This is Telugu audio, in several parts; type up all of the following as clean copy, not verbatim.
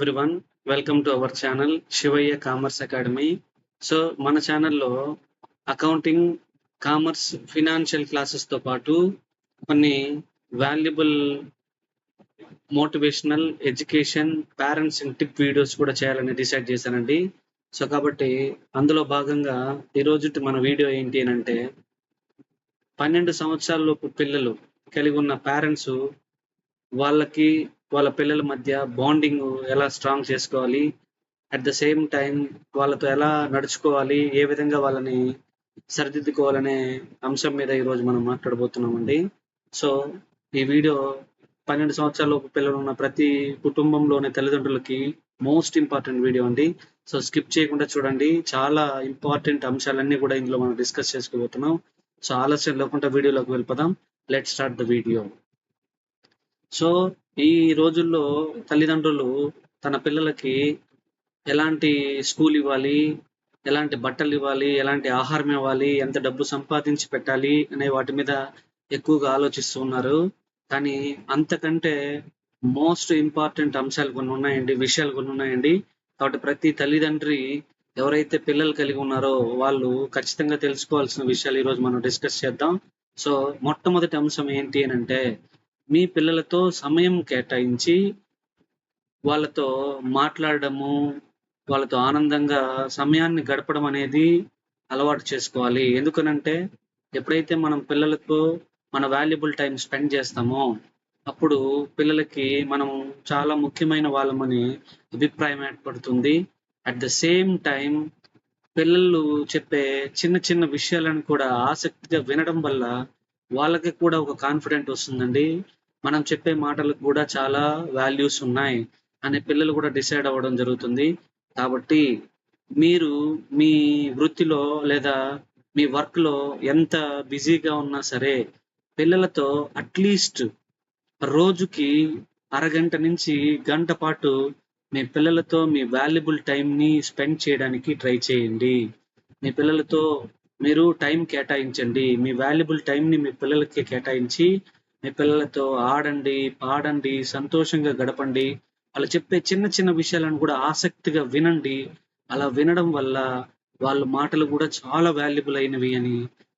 Everyone, welcome to our channel Shivayya commerce academy. So మన ఛానల్లో అకౌంటింగ్, కామర్స్, ఫినాన్షియల్ క్లాసెస్తో పాటు కొన్ని valuable motivational education parents tip videos కూడా చేయాలని డిసైడ్ చేశానండి. సో కాబట్టి అందులో భాగంగా ఈరోజు మన వీడియో ఏంటి అని అంటే 12 సంవత్సరాలలోపు పిల్లలు కలిగి ఉన్న పేరెంట్స్ వాళ్ళకి వాళ్ళ పిల్లల మధ్య బాండింగ్ ఎలా స్ట్రాంగ్ చేసుకోవాలి, అట్ ద సేమ్ టైం వాళ్ళతో ఎలా నడుచుకోవాలి, ఏ విధంగా వాళ్ళని సరిదిద్దుకోవాలనే అంశం మీద ఈరోజు మనం మాట్లాడబోతున్నామండి. సో ఈ వీడియో 12 సంవత్సరాలలోపు పిల్లలు ఉన్న ప్రతి కుటుంబంలోని తల్లిదండ్రులకి మోస్ట్ ఇంపార్టెంట్ వీడియో అండి. సో స్కిప్ చేయకుండా చూడండి, చాలా ఇంపార్టెంట్ అంశాలన్నీ కూడా ఇందులో మనం డిస్కస్ చేసుకోబోతున్నాం. సో ఆలస్యం లేకుండా వీడియోలోకి వెళ్ళిపోదాం. Let's start the video. So ఈ రోజుల్లో తల్లిదండ్రులు తన పిల్లలకి ఎలాంటి స్కూల్ ఇవ్వాలి, ఎలాంటి బట్టలు ఇవ్వాలి, ఎలాంటి ఆహారం ఇవ్వాలి, ఎంత డబ్బు సంపాదించి పెట్టాలి అనే వాటి మీద ఎక్కువగా ఆలోచిస్తూ ఉన్నారు. కానీ అంతకంటే మోస్ట్ ఇంపార్టెంట్ అంశాలు కొన్ని ఉన్నాయండి, విషయాలు కొన్ని ఉన్నాయండి. కాబట్టి ప్రతి తల్లిదండ్రి ఎవరైతే పిల్లలు కలిగి ఉన్నారో వాళ్ళు ఖచ్చితంగా తెలుసుకోవాల్సిన విషయాలు ఈరోజు మనం డిస్కస్ చేద్దాం. సో మొట్టమొదటి అంశం ఏంటి అని అంటే, మీ పిల్లలతో సమయం కేటాయించి వాళ్ళతో మాట్లాడడము, వాళ్ళతో ఆనందంగా సమయాన్ని గడపడం అనేది అలవాటు చేసుకోవాలి. ఎందుకనంటే ఎప్పుడైతే మనం పిల్లలతో మన వాల్యుబుల్ టైం స్పెండ్ చేస్తామో అప్పుడు పిల్లలకి మనం చాలా ముఖ్యమైన వాళ్ళమని అభిప్రాయం ఏర్పడుతుంది. అట్ ద సేమ్ టైం పిల్లలు చెప్పే చిన్న చిన్న విషయాలను కూడా ఆసక్తిగా వినడం వల్ల వాళ్ళకి కూడా ఒక కాన్ఫిడెంట్ వస్తుందండి. మనం చెప్పే మాటలకు కూడా చాలా వాల్యూస్ ఉన్నాయి అనే పిల్లలు కూడా డిసైడ్ అవ్వడం జరుగుతుంది. కాబట్టి మీరు మీ వృత్తిలో లేదా మీ వర్క్లో ఎంత బిజీగా ఉన్నా సరే పిల్లలతో అట్లీస్ట్ రోజుకి అరగంట నుంచి గంట పాటు మీ పిల్లలతో మీ వాల్యుబుల్ టైంని స్పెండ్ చేయడానికి ట్రై చేయండి. మీ పిల్లలతో మీరు టైం కేటాయించండి. మీ వాల్యుబుల్ టైంని మీ పిల్లలకి కేటాయించి మీ పిల్లలతో ఆడండి, పాడండి, సంతోషంగా గడపండి. వాళ్ళు చెప్పే చిన్న చిన్న విషయాలను కూడా ఆసక్తిగా వినండి. అలా వినడం వల్ల వాళ్ళ మాటలు కూడా చాలా వాల్యుబుల్ అయినవి అని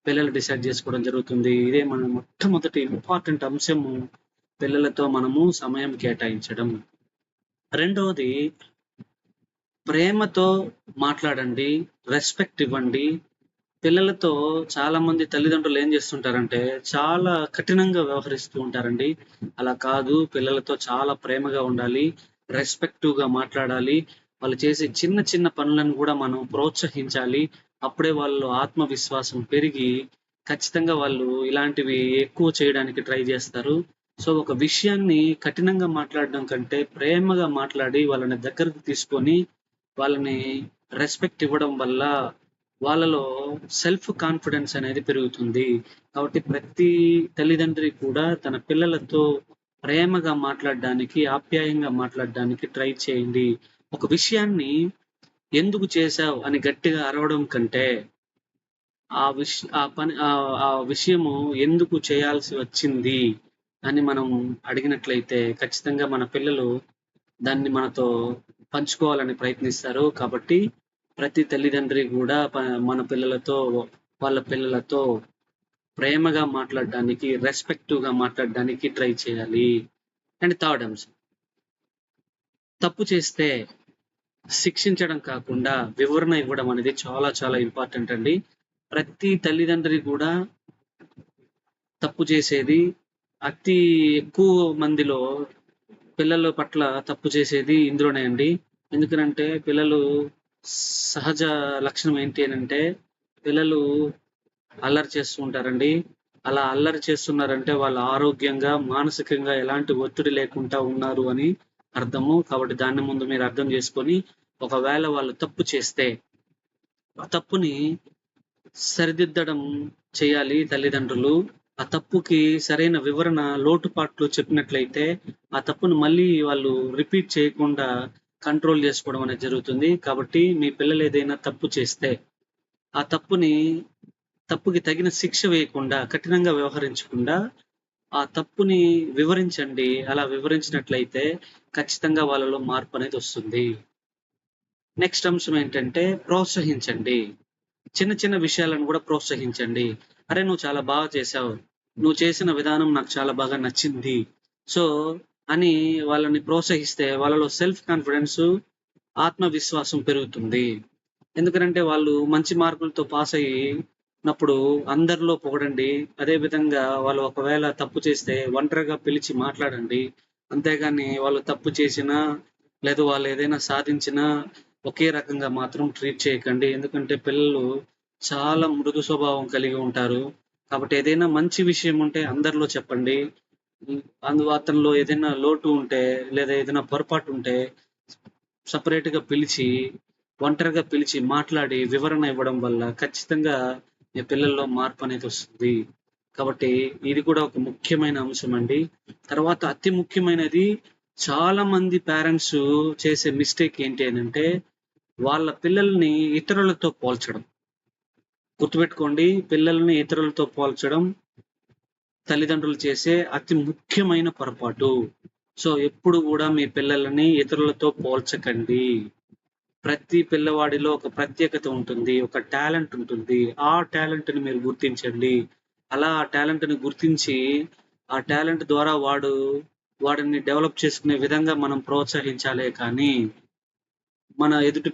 పిల్లలు డిసైడ్ చేసుకోవడం జరుగుతుంది. ఇదే మన మొట్టమొదటి ఇంపార్టెంట్ అంశము, పిల్లలతో మనము సమయం కేటాయించడం. రెండవది, ప్రేమతో మాట్లాడండి, రెస్పెక్ట్ ఇవ్వండి. పిల్లలతో చాలా మంది తల్లిదండ్రులు ఏం చేస్తుంటారంటే చాలా కఠినంగా వ్యవహరిస్తూ ఉంటారండి. అలా కాదు, పిల్లలతో చాలా ప్రేమగా ఉండాలి, రెస్పెక్టివ్గా మాట్లాడాలి. వాళ్ళు చేసే చిన్న చిన్న పనులను కూడా మనం ప్రోత్సహించాలి. అప్పుడే వాళ్ళు ఆత్మవిశ్వాసం పెరిగి ఖచ్చితంగా వాళ్ళు ఇలాంటివి ఎక్కువ చేయడానికి ట్రై చేస్తారు. సో ఒక విషయాన్ని కఠినంగా మాట్లాడడం కంటే ప్రేమగా మాట్లాడి వాళ్ళని దగ్గరకు తీసుకొని వాళ్ళని రెస్పెక్ట్ ఇవ్వడం వల్ల వాళ్ళలో సెల్ఫ్ కాన్ఫిడెన్స్ అనేది పెరుగుతుంది. కాబట్టి ప్రతి తల్లిదండ్రి కూడా తన పిల్లలతో ప్రేమగా మాట్లాడడానికి, ఆప్యాయంగా మాట్లాడడానికి ట్రై చేయండి. ఒక విషయాన్ని ఎందుకు చేశావు అని గట్టిగా అరవడం కంటే ఆ విషయము ఎందుకు చేయాల్సి వచ్చింది అని మనం అడిగినట్లయితే ఖచ్చితంగా మన పిల్లలు దాన్ని మనతో పంచుకోవాలని ప్రయత్నిస్తారు. కాబట్టి ప్రతి తల్లిదండ్రి కూడా మన పిల్లలతో, వాళ్ళ పిల్లలతో ప్రేమగా మాట్లాడడానికి, రెస్పెక్టివ్గా మాట్లాడడానికి ట్రై చేయాలి. అండ్ థర్డ్ అంశం, తప్పు చేస్తే శిక్షించడం కాకుండా వివరణ ఇవ్వడం అనేది చాలా చాలా ఇంపార్టెంట్ అండి. ప్రతి తల్లిదండ్రి కూడా తప్పు చేసేది, అతి ఎక్కువ మందిలో పిల్లల పట్ల తప్పు చేసేది ఇందులోనే అండి. ఎందుకనంటే పిల్లలు సహజ లక్షణం ఏంటి అని అంటే పిల్లలు అల్లరి చేస్తూ ఉంటారండి. అలా అల్లరి చేస్తున్నారంటే వాళ్ళు ఆరోగ్యంగా, మానసికంగా ఎలాంటి ఒత్తిడి లేకుండా ఉన్నారు అని అర్థము. కాబట్టి దాన్ని ముందు మీరు అర్థం చేసుకొని, ఒకవేళ వాళ్ళు తప్పు చేస్తే ఆ తప్పుని సరిదిద్దడం చేయాలి తల్లిదండ్రులు. ఆ తప్పుకి సరైన వివరణ, లోటుపాట్లు చెప్పినట్లయితే ఆ తప్పును మళ్ళీ వాళ్ళు రిపీట్ చేయకుండా కంట్రోల్ చేసుకోవడం అనేది జరుగుతుంది. కాబట్టి మీ పిల్లలు ఏదైనా తప్పు చేస్తే ఆ తప్పుకి తగిన శిక్ష వేయకుండా, కఠినంగా వ్యవహరించకుండా ఆ తప్పుని వివరించండి. అలా వివరించినట్లయితే ఖచ్చితంగా వాళ్ళలో మార్పనేది వస్తుంది. నెక్స్ట్ అంశం ఏంటంటే ప్రోత్సహించండి. చిన్న చిన్న విషయాలను కూడా ప్రోత్సహించండి. "అరే! నువ్వు చాలా బాగా చేశావు. నువ్వు చేసిన విధానం నాకు చాలా బాగా నచ్చింది." సో, అని వాళ్ళని ప్రోత్సహిస్తే వాళ్ళలో సెల్ఫ్ కాన్ఫిడెన్సు, ఆత్మవిశ్వాసం పెరుగుతుంది. ఎందుకనంటే వాళ్ళు మంచి మార్కులతో పాసయ్యినప్పుడు అందరిలో పొగడండి. అదే విధంగా వాళ్ళు ఒకవేళ తప్పు చేస్తే ఒంటరిగా పిలిచి మాట్లాడండి. అంతేగాని వాళ్ళు తప్పు చేసినా, లేదు వాళ్ళేదైనా సాధించినా ఒకే రకంగా మాత్రం ట్రీట్ చేయకండి. ఎందుకంటే పిల్లలు చాలా మృదు స్వభావం కలిగి ఉంటారు. కాబట్టి ఏదైనా మంచి విషయం ఉంటే అందరిలో చెప్పండి. అతనిలో ఏదైనా లోటు ఉంటే, లేదా ఏదైనా పొరపాటుంటే సెపరేట్‌గా పిలిచి, ఒంటరిగా పిలిచి మాట్లాడి వివరణ ఇవ్వడం వల్ల ఖచ్చితంగా మీ పిల్లల్లో మార్పనేది వస్తుంది. కాబట్టి ఇది కూడా ఒక ముఖ్యమైన అంశమండి. తర్వాత అతి ముఖ్యమైనది చాలా మంది పేరెంట్స్ చేసే మిస్టేక్ ఏంటి అనంటే, వాళ్ళ పిల్లల్ని ఇతరులతో పోల్చడం. గుర్తుపెట్టుకోండి, పిల్లల్ని ఇతరులతో పోల్చడం తల్లిదండ్రులు చేసే అతి ముఖ్యమైన పొరపాటు. సో, ఎప్పుడు గూడా మీ పిల్లలని ఇతరులతో పోల్చకండి. ప్రతి పిల్లవాడిలో ఒక ప్రత్యేకత ఉంటుంది. ఒక టాలెంట్ ఉంటుంది. ఆ టాలెంట్‌ని మీరు గుర్తించండి. అలా ఆ టాలెంట్‌ని గుర్తించి, ఆ టాలెంట్ ద్వారా వాడిని డెవలప్ చేసుకునే విధంగా మనం ప్రోత్సహించాలే కానీ, మన ఎదురింటి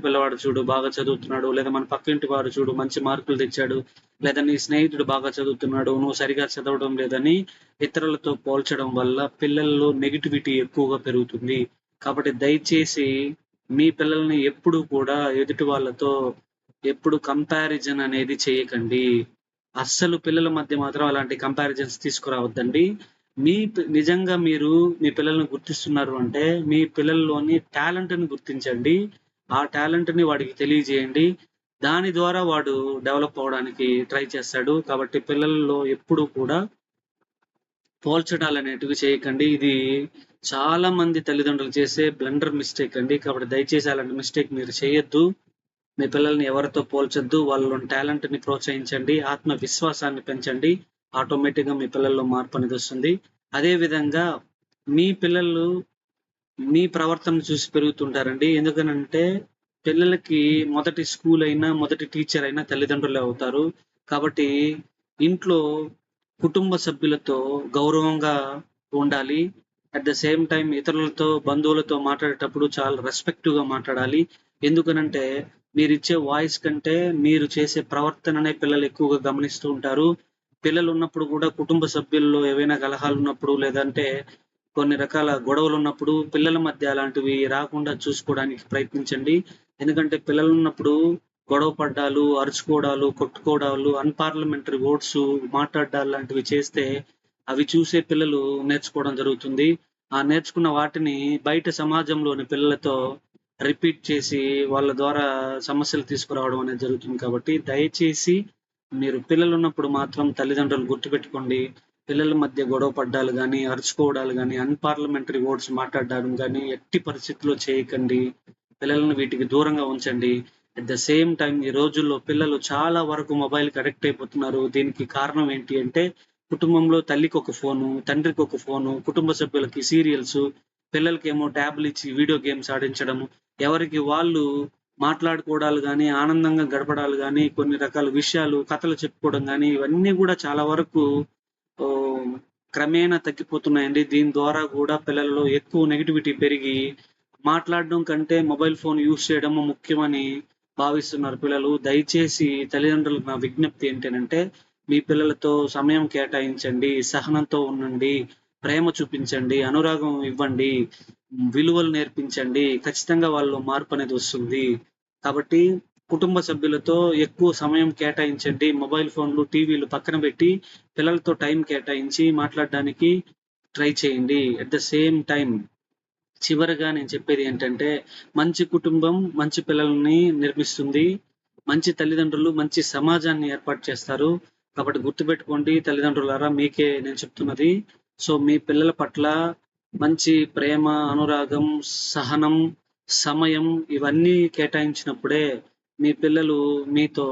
పిల్లవాడు చూడు బాగా చదువుతున్నాడు, లేదా మన పక్కింటి వాడు చూడు మంచి మార్కులు తెచ్చాడు, లేదా నీ స్నేహితుడు బాగా చదువుతున్నాడు, నువ్వు సరిగ్గా చదవడం లేదని ఇతరులతో పోల్చడం వల్ల పిల్లల్లో నెగటివిటీ ఎక్కువగా పెరుగుతుంది. కాబట్టి దయచేసి మీ పిల్లల్ని ఎప్పుడూ కూడా ఎదుటి వాళ్ళతో ఎప్పుడు కంపారిజన్ అనేది చేయకండి. అస్సలు పిల్లల మధ్య మాత్రం అలాంటి కంపారిజన్స్ తీసుకురావద్దండి. నిజంగా మీరు మీ పిల్లల్ని గుర్తిస్తున్నారు అంటే, మీ పిల్లల్లోని టాలెంట్‌ని గుర్తించండి. ఆ టాలెంట్‌ని వాడికి తెలియజేయండి. దాని ద్వారా వాడు డెవలప్ అవ్వడానికి ట్రై చేస్తాడు. కాబట్టి పిల్లల్లో ఎప్పుడూ కూడా పోల్చడాలనేటివి చేయకండి. ఇది చాలా మంది తల్లిదండ్రులు చేసే బ్లండర్ మిస్టేక్ అండి. కాబట్టి దయచేసి అలాంటి మిస్టేక్ మీరు చేయొద్దు. మీ పిల్లల్ని ఎవరితో పోల్చొద్దు. వాళ్ళలోని టాలెంట్‌ని ప్రోత్సహించండి. ఆత్మవిశ్వాసాన్ని పెంచండి. ఆటోమేటిక్‌గా మీ పిల్లల్లో మార్పనేది వస్తుంది. అదే విధంగా మీ పిల్లలు మీ ప్రవర్తన చూసి పెరుగుతుంటారండి. ఎందుకనంటే పిల్లలకి మొదటి స్కూల్ అయినా, మొదటి టీచర్ అయినా తల్లిదండ్రులే అవుతారు. కాబట్టి ఇంట్లో కుటుంబ సభ్యులతో గౌరవంగా ఉండాలి. అట్ ద సేమ్ టైమ్ ఇతరులతో, బంధువులతో మాట్లాడేటప్పుడు చాలా రెస్పెక్ట్‌గా మాట్లాడాలి. ఎందుకనంటే మీరిచ్చే వాయిస్ కంటే మీరు చేసే ప్రవర్తననే పిల్లలు ఎక్కువగా గమనిస్తూ ఉంటారు. పిల్లలున్నప్పుడు గూడా కుటుంబ సభ్యుల్లో ఏవైనా కలహాలున్నప్పుడు లేదంటే కొన్ని రకాల గొడవలున్నప్పుడు పిల్లల మధ్య అలాంటివి రాకుండా చూసుకోవడానికి ప్రయత్నించండి. ఎందుకంటే పిల్లలున్నప్పుడు గొడవ పడ్డాలు, అరుచుకోవడాలు, కొట్టుకోవడాలు, అన్‌పార్లమెంటరీ వర్డ్స్ మాట్లాడడాలు లాంటివి చేస్తే అవి చూసే పిల్లలు నేర్చుకోవడం జరుగుతుంది. ఆ నేర్చుకున్న వాటిని బయట సమాజంలోని పిల్లలతో రిపీట్ చేసి వాళ్ళ ద్వారా సమస్యలు తీసుకురావడం అనేది జరుగుతుంది కాబట్టి దయచేసి మీరు పిల్లలున్నప్పుడు మాత్రం తల్లిదండ్రులు గుర్తుపెట్టుకోండి. పిల్లల మధ్య గొడవ పడ్డాలు గానీ, అరుచుకోవడాలు గానీ, అన్‌పార్లమెంటరీ వర్డ్స్ మాట్లాడడం గానీ ఎట్టి పరిస్థితిలో చేయకండి. పిల్లలను వీటికి దూరంగా ఉంచండి. అట్ ద సేమ్ టైమ్ ఈ రోజుల్లో పిల్లలు చాలా వరకు మొబైల్‌కి అడిక్ట్ అయిపోతున్నారు. దీనికి కారణం ఏంటి అంటే కుటుంబంలో తల్లికొక ఫోను, తండ్రికొక ఫోను, కుటుంబ సభ్యులకి సీరియల్సు, పిల్లలకేమో ట్యాబ్‌లిచ్చి వీడియో గేమ్స్ ఆడించడము. ఎవరికి వాళ్ళు మాట్లాడుకోవడాలు గానీ, ఆనందంగా గడపడాలు గానీ, కొన్ని రకాల విషయాలు, కథలు చెప్పుకోవడం గానీ, ఇవన్నీ గూడా చాలా వరకు ఓహ్, క్రమేణా తగ్గిపోతున్నాయండి. దీని ద్వారా గూడా పిల్లలలో ఎక్కువ నెగటివిటీ పెరిగి, మాట్లాడడం కంటే మొబైల్ ఫోన్ యూజ్ చేయడము ముఖ్యమని భావిస్తున్నారు పిల్లలు. దయచేసి తల్లిదండ్రులకు నా విజ్ఞప్తి ఏంటనంటే, మీ పిల్లలతో సమయం కేటాయించండి, సహనంతో ఉండండి, ప్రేమ చూపించండి, అనురాగం ఇవ్వండి, విలువలు నేర్పించండి. ఖచ్చితంగా వాళ్ళలో మార్పనేది వస్తుంది. కాబట్టి కుటుంబ సభ్యులతో ఎక్కువ సమయం కేటాయించండి. మొబైల్ ఫోన్‌లు, టీవీలు పక్కన పెట్టి పిల్లలతో టైం కేటాయించి మాట్లాడడానికి ట్రై చేయండి. అట్ ద సేమ్ టైమ్ చివరగా నేను చెప్పేది ఏంటంటే, మంచి కుటుంబం మంచి పిల్లల్ని నిర్మిస్తుంది. మంచి తల్లిదండ్రులు మంచి సమాజాన్ని ఏర్పాటు చేస్తారు. కాబట్టి గుర్తుపెట్టుకోండి తల్లిదండ్రులారా మీకే నేను చెప్తున్నది. సో, మీ పిల్లల పట్ల మంచి ప్రేమ, అనురాగం, సహనం, సమయం ఇవన్నీ కేటాయించినప్పుడే మీ పిల్లలు మీతో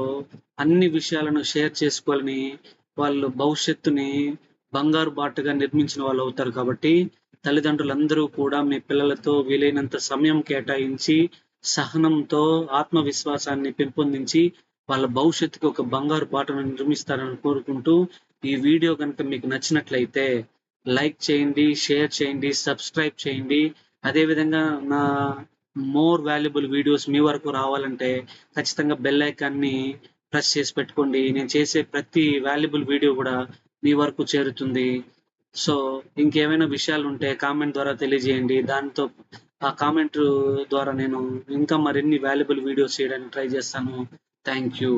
అన్ని విషయాలను షేర్ చేసుకోవాలని వాళ్ళు భవిష్యత్తుని బంగారు బాటగా నిర్మించిన వాళ్ళు అవుతారు. కాబట్టి తల్లిదండ్రులందరూ కూడా మీ పిల్లలతో వీలైనంత సమయం కేటాయించి సహనంతో ఆత్మవిశ్వాసాన్ని పెంపొందించి వాళ్ళ భవిష్యత్తుకి ఒక బంగారు బాటను నిర్మిస్తారని కోరుకుంటూ, ఈ వీడియో కనుక మీకు నచ్చినట్లయితే లైక్ చేయండి, షేర్ చేయండి, సబ్స్క్రైబ్ చేయండి. అదేవిధంగా నా మోర్ వాల్యుబుల్ వీడియోస్ మీ వరకు రావాలంటే ఖచ్చితంగా బెల్ ఐకాన్ని ప్రెస్ చేసి పెట్టుకోండి. నేను చేసే ప్రతి వాల్యుబుల్ వీడియో కూడా మీ వరకు చేరుతుంది. సో ఇంకేమైనా విషయాలు ఉంటే కామెంట్ ద్వారా తెలియజేయండి. దాంతో ఆ కామెంట్ ద్వారా నేను ఇంకా మరిన్ని వాల్యుబుల్ వీడియోస్ చేయడానికి ట్రై చేస్తాను. Thank you.